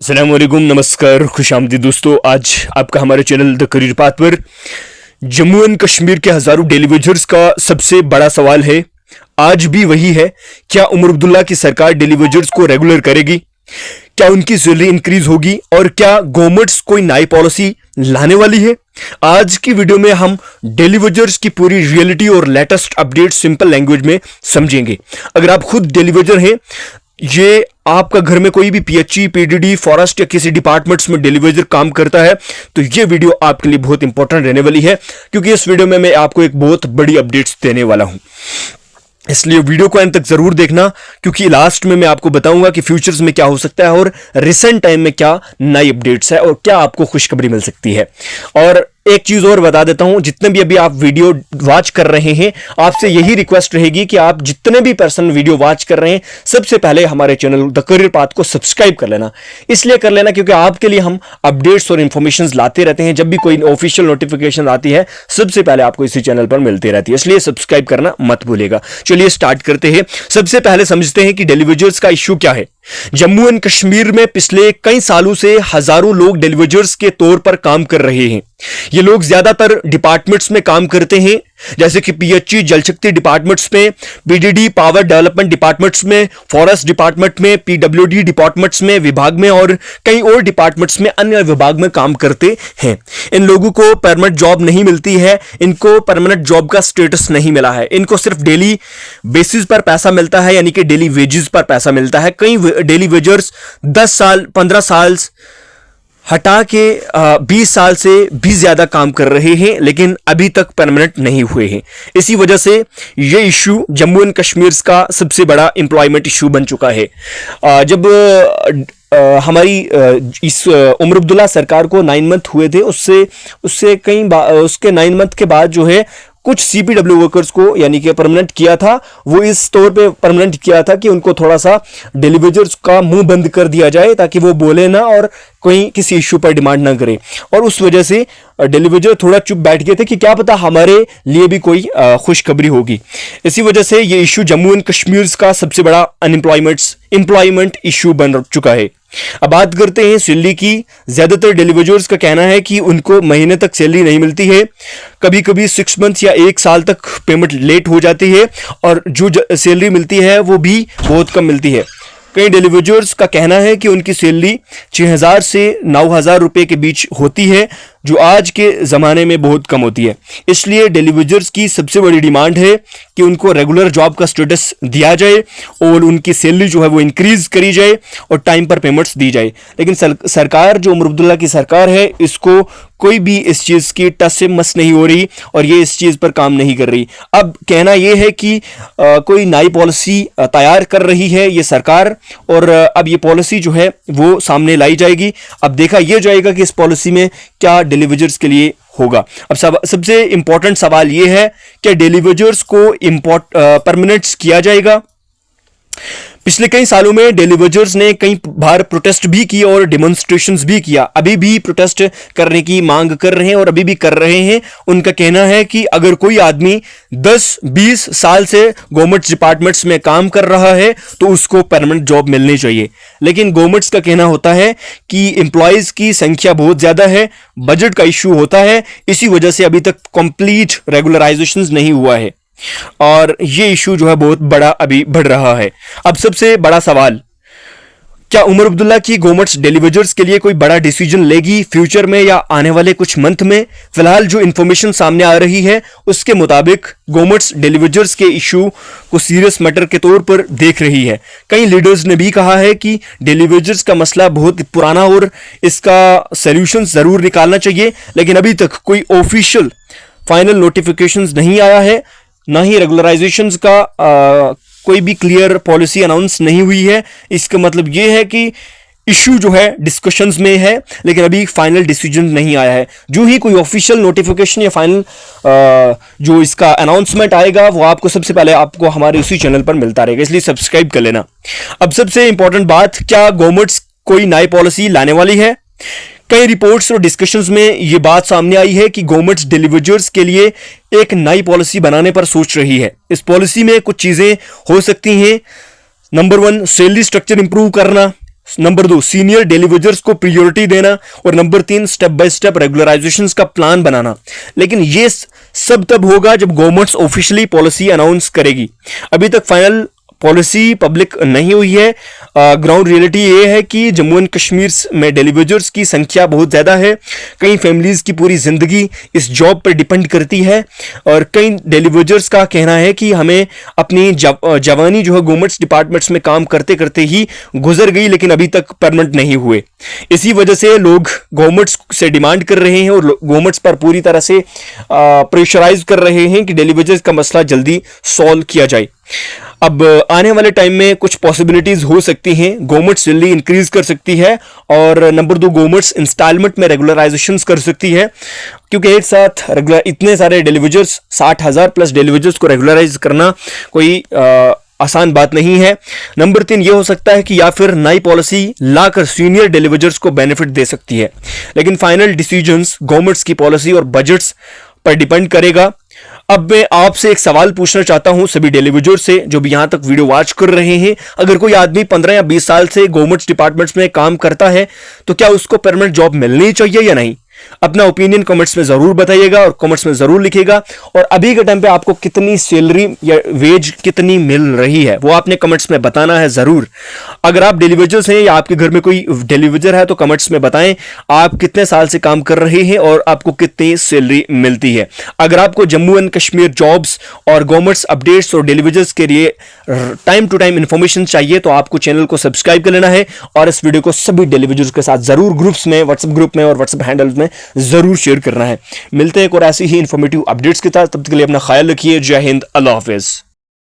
अस्सलाम वालेकुम, नमस्कार, खुशामदीद दोस्तों। आज आपका हमारे चैनल द करियर पाथ पर जम्मू एंड कश्मीर के हजारों डेली वेजर्स का सबसे बड़ा सवाल है, आज भी वही है। क्या उमर अब्दुल्ला की सरकार डेली वेजर्स को रेगुलर करेगी? क्या उनकी सैलरी इंक्रीज होगी? और क्या गवर्नमेंट्स कोई नई पॉलिसी लाने वाली है? आज की वीडियो में हम डेली वेजर्स की पूरी रियलिटी और लेटेस्ट अपडेट सिंपल लैंग्वेज में समझेंगे। अगर आप खुद डेली वेजर हैं, ये आपका घर में कोई भी पीएचई, पीडीडी, फॉरेस्ट या किसी डिपार्टमेंट्स में डेली वेजर काम करता है तो ये वीडियो आपके लिए बहुत इंपॉर्टेंट रहने वाली है, क्योंकि इस वीडियो में मैं आपको एक बहुत बड़ी अपडेट्स देने वाला हूं। इसलिए वीडियो को अंत तक जरूर देखना, क्योंकि लास्ट में मैं आपको बताऊंगा कि फ्यूचर्स में क्या हो सकता है और रिसेंट टाइम में क्या नई अपडेट्स है और क्या आपको खुशखबरी मिल सकती है। और एक चीज और बता देता हूं, जितने भी अभी आप वीडियो वॉच कर रहे हैं, आपसे यही रिक्वेस्ट रहेगी कि आप जितने भी पर्सन वीडियो वॉच कर रहे हैं, सबसे पहले हमारे चैनल द करियर पाथ को सब्सक्राइब कर लेना। इसलिए कर लेना क्योंकि आपके लिए हम अपडेट्स और इंफॉर्मेशन लाते रहते हैं। जब भी कोई ऑफिशियल नोटिफिकेशन आती है, सबसे पहले आपको इसी चैनल पर मिलती रहती है, इसलिए सब्सक्राइब करना मत भूलिएगा। चलिए स्टार्ट करते हैं। सबसे पहले समझते हैं कि डेली वेजर्स का इश्यू क्या है। जम्मू एंड कश्मीर में पिछले कई सालों से हजारों लोग डेली वेजर्स के तौर पर काम कर रहे हैं। ये लोग ज्यादातर डिपार्टमेंट्स में काम करते हैं, जैसे कि पीएचई, जल शक्ति डिपार्टमेंट्स में, पीडीडी, पावर डेवलपमेंट डिपार्टमेंट्स में, फॉरेस्ट डिपार्टमेंट में, पीडब्ल्यूडी डिपार्टमेंट्स में विभाग में और कई और डिपार्टमेंट्स में अन्य विभाग में काम करते हैं। इन लोगों को परमानेंट जॉब नहीं मिलती है, इनको परमानेंट जॉब का स्टेटस नहीं मिला है। इनको सिर्फ डेली बेसिस पर पैसा मिलता है, यानी कि डेली वेजेस पर पैसा मिलता है। कई डेली वेजर्स 10 साल 15 साल हटा के 20 साल से भी ज्यादा काम कर रहे हैं, लेकिन अभी तक परमानेंट नहीं हुए हैं। इसी वजह से ये इशू जम्मू एंड कश्मीर का सबसे बड़ा एम्प्लॉयमेंट इशू बन चुका है। जब हमारी इस उमर अब्दुल्ला सरकार को 9 मंथ हुए थे, उससे उसके 9 मंथ के बाद जो है कुछ सीपीडब्ल्यू वर्कर्स को यानी कि परमानेंट किया था। वो इस तौर पे परमानेंट किया था कि उनको थोड़ा सा डेली वेजर्स का मुंह बंद कर दिया जाए, ताकि वो बोले ना और कोई किसी इश्यू पर डिमांड ना करे। और उस वजह से डेली वेजर थोड़ा चुप बैठ गए थे कि क्या पता हमारे लिए भी कोई खुशखबरी होगी। इसी वजह से ये इशू जम्मू एंड कश्मीर का सबसे बड़ा एम्प्लॉयमेंट इशू बन चुका है। अब बात करते हैं सैलरी की। ज्यादातर डेली वेजर्स का कहना है कि उनको महीने तक सैलरी नहीं मिलती है, कभी कभी 6 मंथ या 1 साल तक पेमेंट लेट हो जाती है, और जो सैलरी मिलती है वो भी बहुत कम मिलती है। कई डेली वेजर्स का कहना है कि उनकी सैलरी 6000 से 9000 रुपए के बीच होती है, जो आज के ज़माने में बहुत कम होती है। इसलिए डेली वेजर्स की सबसे बड़ी डिमांड है कि उनको रेगुलर जॉब का स्टेटस दिया जाए और उनकी सैलरी जो है वो इंक्रीज करी जाए और टाइम पर पेमेंट्स दी जाए। लेकिन सरकार जो उमर अब्दुल्ला की सरकार है, इसको कोई भी इस चीज़ की टस से मस नहीं हो रही और ये इस चीज़ पर काम नहीं कर रही। अब कहना ये है कि कोई नई पॉलिसी तैयार कर रही है ये सरकार, और अब ये पॉलिसी जो है वो सामने लाई जाएगी। अब देखा यह जाएगा कि इस पॉलिसी में क्या डेली वेजर्स के लिए होगा। अब सबसे इंपॉर्टेंट सवाल यह है कि डेली वेजर्स को परमानेंट किया जाएगा। पिछले कई सालों में डेली वेजर्स ने कई बार प्रोटेस्ट भी किए और डेमोन्स्ट्रेशंस भी किया। अभी भी प्रोटेस्ट करने की मांग कर रहे हैं और अभी भी कर रहे हैं। उनका कहना है कि अगर कोई आदमी 10-20 साल से गवर्नमेंट डिपार्टमेंट्स में काम कर रहा है तो उसको परमानेंट जॉब मिलनी चाहिए। लेकिन गवर्नमेंट्स का कहना होता है कि एम्प्लॉयज की संख्या बहुत ज्यादा है, बजट का इश्यू होता है, इसी वजह से अभी तक कंप्लीट रेगुलराइजेशन नहीं हुआ है और ये इशू जो है बहुत बड़ा अभी बढ़ रहा है। अब सबसे बड़ा सवाल, क्या उमर अब्दुल्ला की गवर्नमेंट डेली वेजर्स के लिए कोई बड़ा डिसीजन लेगी फ्यूचर में या आने वाले कुछ मंथ में? फिलहाल जो इंफॉर्मेशन सामने आ रही है उसके मुताबिक गवर्नमेंट डेली वेजर्स के इशू को सीरियस मैटर के तौर पर देख रही है। कई लीडर्स ने भी कहा है कि डेली वेजर्स का मसला बहुत पुराना और इसका सॉल्यूशन जरूर निकालना चाहिए, लेकिन अभी तक कोई ऑफिशियल फाइनल नोटिफिकेशन नहीं आया है, ना ही रेगुलराइजेशन का कोई भी क्लियर पॉलिसी अनाउंस नहीं हुई है। इसका मतलब यह है कि इशू जो है डिस्कशंस में है, लेकिन अभी फाइनल डिसीजन नहीं आया है। जो ही कोई ऑफिशियल नोटिफिकेशन या फाइनल जो इसका अनाउंसमेंट आएगा वो आपको सबसे पहले आपको हमारे उसी चैनल पर मिलता रहेगा, इसलिए सब्सक्राइब कर लेना। अब सबसे इंपॉर्टेंट बात, क्या गवर्नमेंट कोई नई पॉलिसी लाने वाली है? कई रिपोर्ट्स और डिस्कशंस में यह बात सामने आई है कि गवर्नमेंट डेली वेजर्स के लिए एक नई पॉलिसी बनाने पर सोच रही है। इस पॉलिसी में कुछ चीजें हो सकती हैं। नंबर 1, सैलरी स्ट्रक्चर इंप्रूव करना, नंबर 2 सीनियर डेलीवेजर्स को प्रायोरिटी देना, और नंबर 3 स्टेप बाय स्टेप रेगुलराइजेशंस का प्लान बनाना। लेकिन ये सब तब होगा जब गवर्नमेंट ऑफिशियली पॉलिसी अनाउंस करेगी। अभी तक फाइनल पॉलिसी पब्लिक नहीं हुई है। ग्राउंड रियलिटी ये है कि जम्मू एंड कश्मीर में डेलीवेजर्स की संख्या बहुत ज़्यादा है। कई फैमिलीज़ की पूरी ज़िंदगी इस जॉब पर डिपेंड करती है, और कई डेलीवेजर्स का कहना है कि हमें अपनी जवानी जो है गवर्नमेंट्स डिपार्टमेंट्स में काम करते करते ही गुजर गई, लेकिन अभी तक परमानेंट नहीं हुए। इसी वजह से लोग गवर्नमेंट्स से डिमांड कर रहे हैं और गवर्नमेंट्स पर पूरी तरह से प्रेशराइज कर रहे हैं कि डेलीवेजर्स का मसला जल्दी सॉल्व किया जाए। अब आने वाले टाइम में कुछ पॉसिबिलिटीज हो सकती हैं। गवर्नमेंट जल्दी इंक्रीज कर सकती है, और नंबर 2 गवर्नमेंट इंस्टॉलमेंट में रेगुलराइजेशंस कर सकती है, क्योंकि एक साथ इतने सारे डेलीवेजर्स 60,000 प्लस डेलीवेजर्स को रेगुलराइज करना कोई आसान बात नहीं है। नंबर 3 ये हो सकता है कि या फिर नई पॉलिसी लाकर सीनियर डेलीवेजर्स को बेनिफिट दे सकती है, लेकिन फाइनल डिसीजंस गवर्नमेंट्स की पॉलिसी और बजट्स पर डिपेंड करेगा। अब मैं आपसे एक सवाल पूछना चाहता हूं सभी डेलीवेजर्स से जो भी यहां तक वीडियो वॉच कर रहे हैं। अगर कोई आदमी 15 या 20 साल से गवर्नमेंट डिपार्टमेंट्स में काम करता है तो क्या उसको परमानेंट जॉब मिलनी चाहिए या नहीं? अपना ओपिनियन कमेंट्स में जरूर बताइएगा और कमेंट्स में जरूर लिखिएगा। और अभी के टाइम पे आपको कितनी सैलरी या वेज कितनी मिल रही है वो आपने कमेंट्स में बताना है जरूर। अगर आप डेलीवेजर्स हैं या आपके घर में कोई डेलीवेजर है तो कमेंट्स में बताएं आप कितने साल से काम कर रहे हैं और आपको कितनी सैलरी मिलती है। अगर आपको जम्मू एंड कश्मीर जॉब्स और गवर्नमेंट्स अपडेट्स और डेलीवेजर्स के लिए टाइम टू टाइम इंफॉर्मेशन चाहिए तो आपको चैनल को सब्सक्राइब कर लेना है, और इस वीडियो को सभी डेलीवेजर्स के साथ जरूर ग्रुप्स में, व्हाट्सएप ग्रुप में और व्हाट्सएप हैंडल्स में जरूर शेयर करना है। मिलते हैं एक और ऐसी ही इंफॉर्मेटिव अपडेट्स के साथ, तब तक के लिए अपना ख्याल रखिए। जय हिंद, अल्लाह हाफिज।